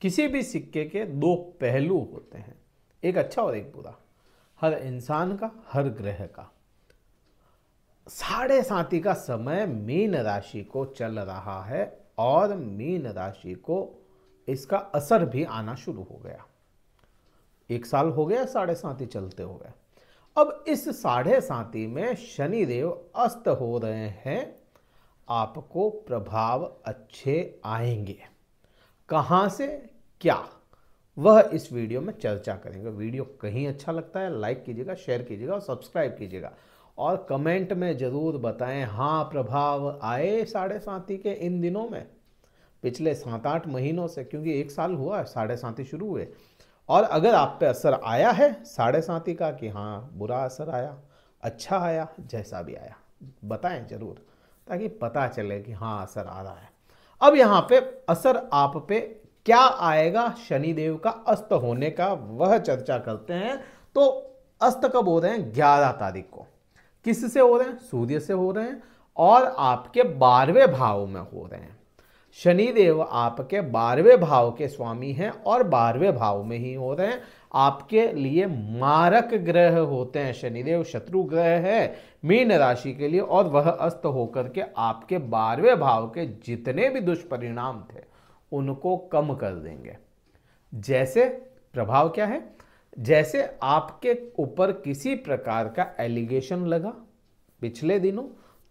किसी भी सिक्के के दो पहलू होते हैं, एक अच्छा और एक बुरा, हर इंसान का, हर ग्रह का। साढ़े साती का समय मीन राशि को चल रहा है और मीन राशि को इसका असर भी आना शुरू हो गया। 1 साल हो गया साढ़े साती चलते हुए। अब इस साढ़े साती में शनिदेव अस्त हो रहे हैं, आपको प्रभाव अच्छे आएंगे। कहां से, क्या, वह इस वीडियो में चर्चा करेंगे। वीडियो कहीं अच्छा लगता है लाइक कीजिएगा, शेयर कीजिएगा और सब्सक्राइब कीजिएगा, और कमेंट में जरूर बताएं हाँ प्रभाव आए साढ़े साती के इन दिनों में, पिछले 7-8 महीनों से, क्योंकि 1 साल हुआ है साढ़े साती शुरू हुए। और अगर आप पे असर आया है साढ़े साती का कि हाँ बुरा असर आया, अच्छा आया, जैसा भी आया बताएं जरूर, ताकि पता चले कि हाँ असर आ रहा है। अब यहाँ पे असर आप पे क्या आएगा शनिदेव का अस्त होने का, वह चर्चा करते हैं। तो अस्त कब हो रहे हैं? 11 तारीख को। किससे हो रहे हैं? सूर्य से हो रहे हैं, और आपके 12वें भाव में हो रहे हैं। शनिदेव आपके 12वें भाव के स्वामी हैं और 12वें भाव में ही हो रहे हैं। आपके लिए मारक ग्रह होते हैं। शनिदेव शत्रु ग्रह है मीन राशि के लिए, और वह अस्त होकर के आपके 12वें भाव के जितने भी दुष्परिणाम थे उनको कम कर देंगे। जैसे प्रभाव क्या है? जैसे आपके ऊपर किसी प्रकार का एलिगेशन लगा पिछले दिनों,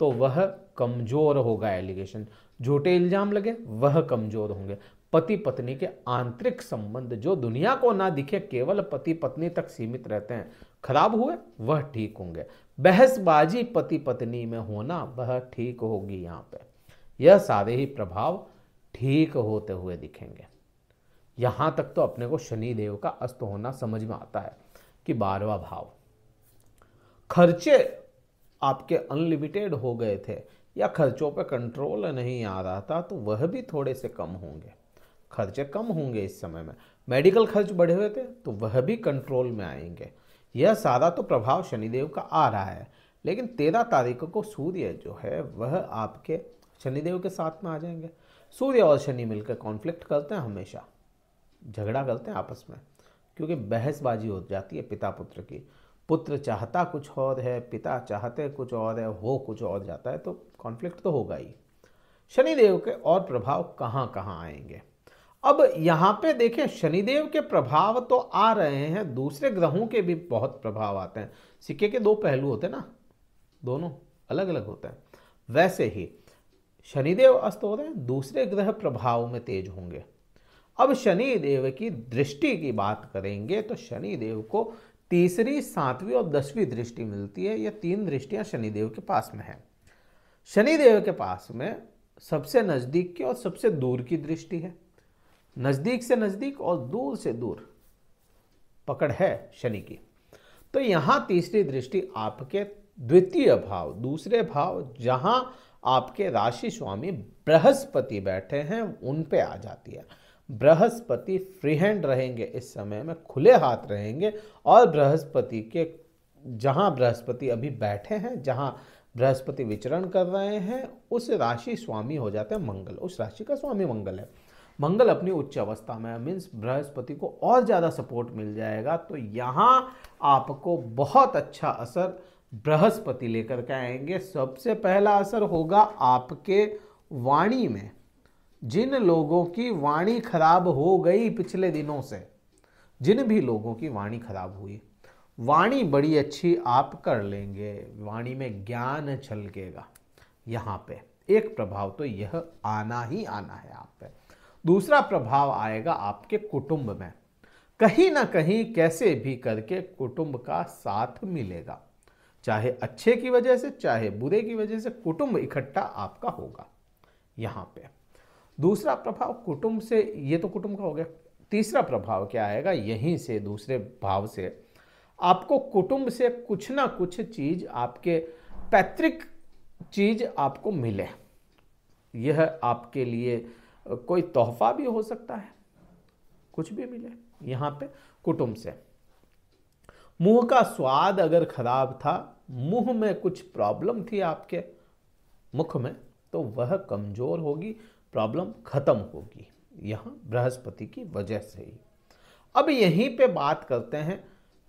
तो वह कमजोर होगा। एलिगेशन, झूठे इल्जाम लगे, वह कमजोर होंगे। पति पत्नी के आंतरिक संबंध जो दुनिया को ना दिखे, केवल पति पत्नी तक सीमित रहते हैं, खराब हुए, वह ठीक होंगे। बहसबाजी पति पत्नी में होना, वह ठीक होगी। यहाँ पे यह सारे ही प्रभाव ठीक होते हुए दिखेंगे। यहां तक तो अपने को शनिदेव का अस्त होना समझ में आता है कि 12वां भाव। खर्चे आपके अनलिमिटेड हो गए थे या खर्चों पर कंट्रोल नहीं आ रहा था, तो वह भी थोड़े से कम होंगे। खर्चे कम होंगे इस समय में। मेडिकल खर्च बढ़े हुए थे तो वह भी कंट्रोल में आएंगे। यह सारा तो प्रभाव शनिदेव का आ रहा है। लेकिन 13 तारीख को सूर्य जो है वह आपके शनिदेव के साथ में आ जाएंगे। सूर्य और शनि मिलकर कॉन्फ्लिक्ट करते हैं, हमेशा झगड़ा करते हैं आपस में, क्योंकि बहसबाजी हो जाती है पिता पुत्र की। पुत्र चाहता कुछ और है, पिता चाहते कुछ और है, हो कुछ और जाता है, तो कॉन्फ्लिक्ट तो होगा ही। शनिदेव के और प्रभाव कहाँ कहाँ आएंगे? अब यहाँ पे देखें, शनिदेव के प्रभाव तो आ रहे हैं, दूसरे ग्रहों के भी बहुत प्रभाव आते हैं। सिक्के के दो पहलू होते हैं ना, दोनों अलग अलग होते हैं। वैसे ही शनिदेव अस्त हो रहे हैं, दूसरे ग्रह प्रभाव में तेज होंगे। अब शनिदेव की दृष्टि की बात करेंगे तो शनिदेव को तीसरी, 7वीं और 10वीं दृष्टि मिलती है। ये 3 दृष्टियां शनिदेव के पास में है। शनिदेव के पास में सबसे नजदीक की और सबसे दूर की दृष्टि है। नजदीक से नजदीक और दूर से दूर पकड़ है शनि की। तो यहां तीसरी दृष्टि आपके द्वितीय भाव, दूसरे भाव, जहां आपके राशि स्वामी बृहस्पति बैठे हैं, उन पे आ जाती है। बृहस्पति फ्री हैंड रहेंगे इस समय में, खुले हाथ रहेंगे। और बृहस्पति के जहां बृहस्पति अभी बैठे हैं, जहां बृहस्पति विचरण कर रहे हैं, उस राशि स्वामी हो जाते हैं मंगल। उस राशि का स्वामी मंगल है। मंगल अपनी उच्च अवस्था में, मीन्स बृहस्पति को और ज़्यादा सपोर्ट मिल जाएगा। तो यहाँ आपको बहुत अच्छा असर बृहस्पति लेकर के आएंगे। सबसे पहला असर होगा आपके वाणी में। जिन लोगों की वाणी खराब हो गई पिछले दिनों से, जिन भी लोगों की वाणी खराब हुई, वाणी बड़ी अच्छी आप कर लेंगे। वाणी में ज्ञान छलकेगा। यहाँ पे एक प्रभाव तो यह आना ही आना है आप पे। दूसरा प्रभाव आएगा आपके कुटुंब में। कहीं ना कहीं कैसे भी करके कुटुंब का साथ मिलेगा, चाहे अच्छे की वजह से चाहे बुरे की वजह से, कुटुंब इकट्ठा आपका होगा। यहाँ पे दूसरा प्रभाव कुटुंब से, ये तो कुटुंब का हो गया। तीसरा प्रभाव क्या आएगा? यहीं से दूसरे भाव से आपको कुटुंब से कुछ ना कुछ चीज, आपके पैतृक चीज आपको मिले। यह आपके लिए कोई तोहफा भी हो सकता है, कुछ भी मिले यहाँ पे कुटुंब से। मुंह का स्वाद अगर खराब था, मुंह में कुछ प्रॉब्लम थी आपके मुख में, तो वह कमजोर होगी, प्रॉब्लम खत्म होगी। यहाँ बृहस्पति की वजह से ही। अब यहीं पे बात करते हैं,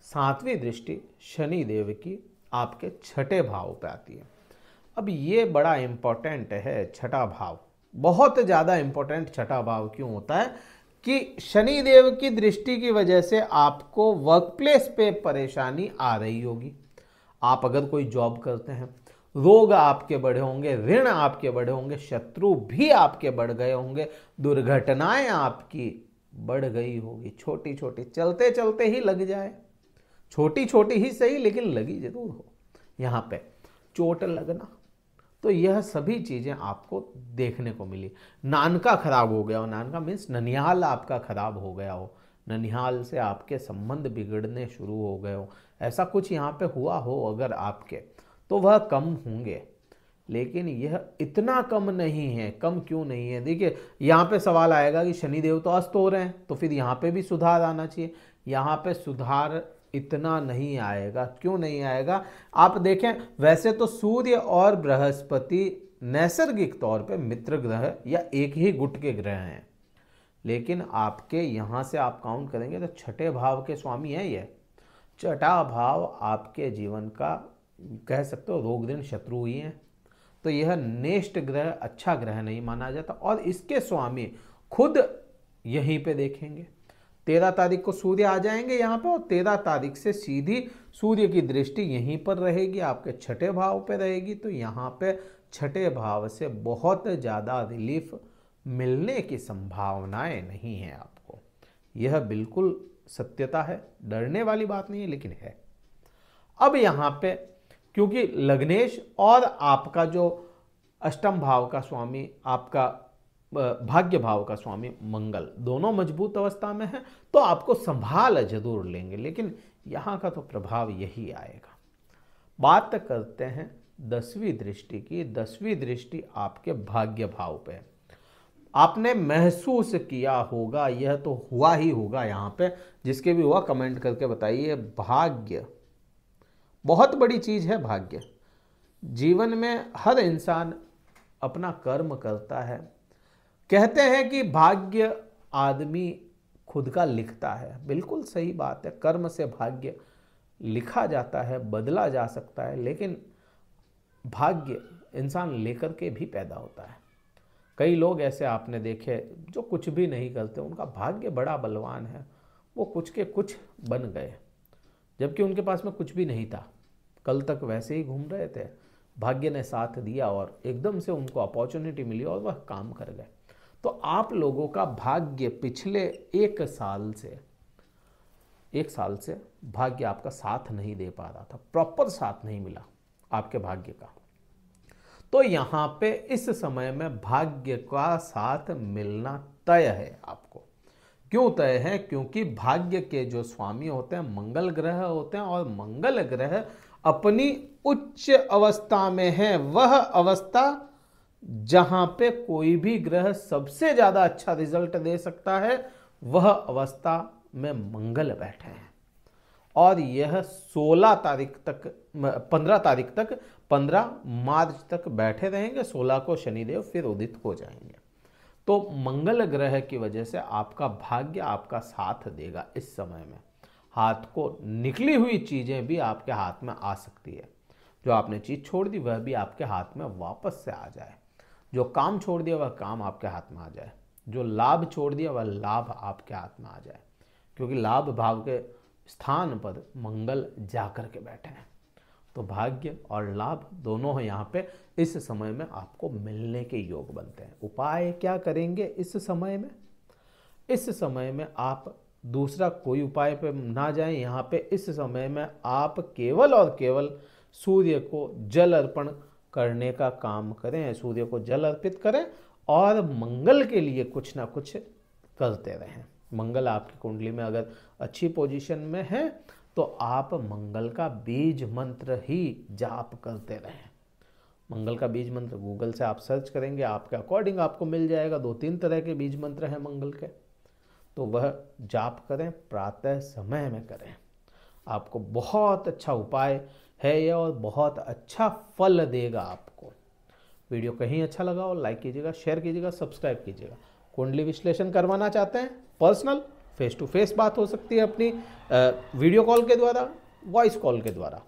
7वीं दृष्टि शनि देव की आपके छठे भाव पे आती है। अब ये बड़ा इंपॉर्टेंट है, छठा भाव बहुत ज़्यादा इंपॉर्टेंट। छठा भाव क्यों होता है कि शनि देव की दृष्टि की वजह से आपको वर्क प्लेस पे परेशानी आ रही होगी। आप अगर कोई जॉब करते हैं, रोग आपके बढ़े होंगे, ऋण आपके बढ़े होंगे, शत्रु भी आपके बढ़ गए होंगे, दुर्घटनाएं आपकी बढ़ गई होगी। छोटी छोटी चलते चलते ही लग जाए, छोटी छोटी ही सही लेकिन लगी जरूर हो। यहाँ पे चोट लगना, तो यह सभी चीज़ें आपको देखने को मिली। नानका खराब हो गया हो, नानका मीन्स ननिहाल आपका खराब हो गया हो, ननिहाल से आपके संबंध बिगड़ने शुरू हो गए हो, ऐसा कुछ यहाँ पे हुआ हो अगर आपके, तो वह कम होंगे। लेकिन यह इतना कम नहीं है। कम क्यों नहीं है? देखिए यहाँ पे सवाल आएगा कि शनिदेव तो अस्त हो रहे हैं, तो फिर यहाँ पे भी सुधार आना चाहिए। यहाँ पे सुधार इतना नहीं आएगा। क्यों नहीं आएगा? आप देखें, वैसे तो सूर्य और बृहस्पति नैसर्गिक तौर पे मित्र ग्रह या एक ही गुट के ग्रह हैं, लेकिन आपके यहाँ से आप काउंट करेंगे तो छठे भाव के स्वामी है ये। छठा भाव आपके जीवन का कह सकते हो रोग ऋण शत्रु ही है, तो यह नेष्ट ग्रह अच्छा ग्रह नहीं माना जाता। और इसके स्वामी खुद यहीं पे देखेंगे, 13 तारीख को सूर्य आ जाएंगे यहाँ पे, और 13 तारीख से सीधी सूर्य की दृष्टि यहीं पर रहेगी, आपके छठे भाव पे रहेगी। तो यहाँ पे छठे भाव से बहुत ज़्यादा रिलीफ मिलने की संभावनाएं नहीं है आपको। यह बिल्कुल सत्यता है, डरने वाली बात नहीं है, लेकिन है। अब यहाँ पे क्योंकि लग्नेश और आपका जो अष्टम भाव का स्वामी, आपका भाग्य भाव का स्वामी मंगल, दोनों मजबूत अवस्था में है, तो आपको संभाल जरूर लेंगे, लेकिन यहाँ का तो प्रभाव यही आएगा। बात करते हैं 10वीं दृष्टि की। 10वीं दृष्टि आपके भाग्य भाव पे है। आपने महसूस किया होगा, यह तो हुआ ही होगा यहाँ पे, जिसके भी हुआ कमेंट करके बताइए। भाग्य बहुत बड़ी चीज है। भाग्य जीवन में हर इंसान अपना कर्म करता है। कहते हैं कि भाग्य आदमी खुद का लिखता है, बिल्कुल सही बात है। कर्म से भाग्य लिखा जाता है, बदला जा सकता है, लेकिन भाग्य इंसान लेकर के भी पैदा होता है। कई लोग ऐसे आपने देखे जो कुछ भी नहीं करते, उनका भाग्य बड़ा बलवान है, वो कुछ के कुछ बन गए, जबकि उनके पास में कुछ भी नहीं था। कल तक वैसे ही घूम रहे थे, भाग्य ने साथ दिया और एकदम से उनको अपॉर्चुनिटी मिली और वह काम कर गए। तो आप लोगों का भाग्य पिछले एक साल से भाग्य आपका साथ नहीं दे पा रहा था, प्रॉपर साथ नहीं मिला आपके भाग्य का। तो यहाँ पे इस समय में भाग्य का साथ मिलना तय है आपको। क्यों तय है? क्योंकि भाग्य के जो स्वामी होते हैं मंगल ग्रह होते हैं, और मंगल ग्रह अपनी उच्च अवस्था में है। वह अवस्था जहां पे कोई भी ग्रह सबसे ज्यादा अच्छा रिजल्ट दे सकता है, वह अवस्था में मंगल बैठे हैं। और यह 16 तारीख तक, 15 तारीख तक, 15 मार्च तक बैठे रहेंगे। 16 को शनिदेव फिर उदित हो जाएंगे। तो मंगल ग्रह की वजह से आपका भाग्य आपका साथ देगा। इस समय में हाथ को निकली हुई चीजें भी आपके हाथ में आ सकती है। जो आपने चीज छोड़ दी वह भी आपके हाथ में वापस से आ जाए। जो काम छोड़ दिया वह काम आपके हाथ में आ जाए। जो लाभ छोड़ दिया वह लाभ आपके हाथ में आ जाए, क्योंकि लाभ भाव के स्थान पर मंगल जाकर के बैठे हैं। तो भाग्य और लाभ दोनों यहाँ पे इस समय में आपको मिलने के योग बनते हैं। उपाय क्या करेंगे इस समय में? इस समय में आप दूसरा कोई उपाय पे ना जाएं। यहाँ पे इस समय में आप केवल और केवल सूर्य को जल अर्पण करने का काम करें, सूर्य को जल अर्पित करें और मंगल के लिए कुछ ना कुछ करते रहें। मंगल आपकी कुंडली में अगर अच्छी पोजीशन में है तो आप मंगल का बीज मंत्र ही जाप करते रहें। मंगल का बीज मंत्र गूगल से आप सर्च करेंगे, आपके अकॉर्डिंग आपको मिल जाएगा। 2-3 तरह के बीज मंत्र हैं मंगल के, तो वह जाप करें, प्रातः समय में करें। आपको बहुत अच्छा उपाय है यह और बहुत अच्छा फल देगा आपको। वीडियो कहीं अच्छा लगा हो लाइक कीजिएगा, शेयर कीजिएगा, सब्सक्राइब कीजिएगा। कुंडली विश्लेषण करवाना चाहते हैं, पर्सनल फेस टू फेस बात हो सकती है अपनी, वीडियो कॉल के द्वारा, वॉइस कॉल के द्वारा,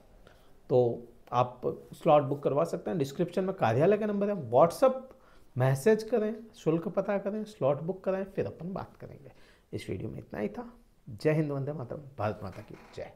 तो आप स्लॉट बुक करवा सकते हैं। डिस्क्रिप्शन में कार्यालय का नंबर है, व्हाट्सअप मैसेज करें, शुल्क पता करें, स्लॉट बुक करें, फिर अपन बात करेंगे। इस वीडियो में इतना ही था। जय हिंद, वंदे मातरम, भारत माता की जय।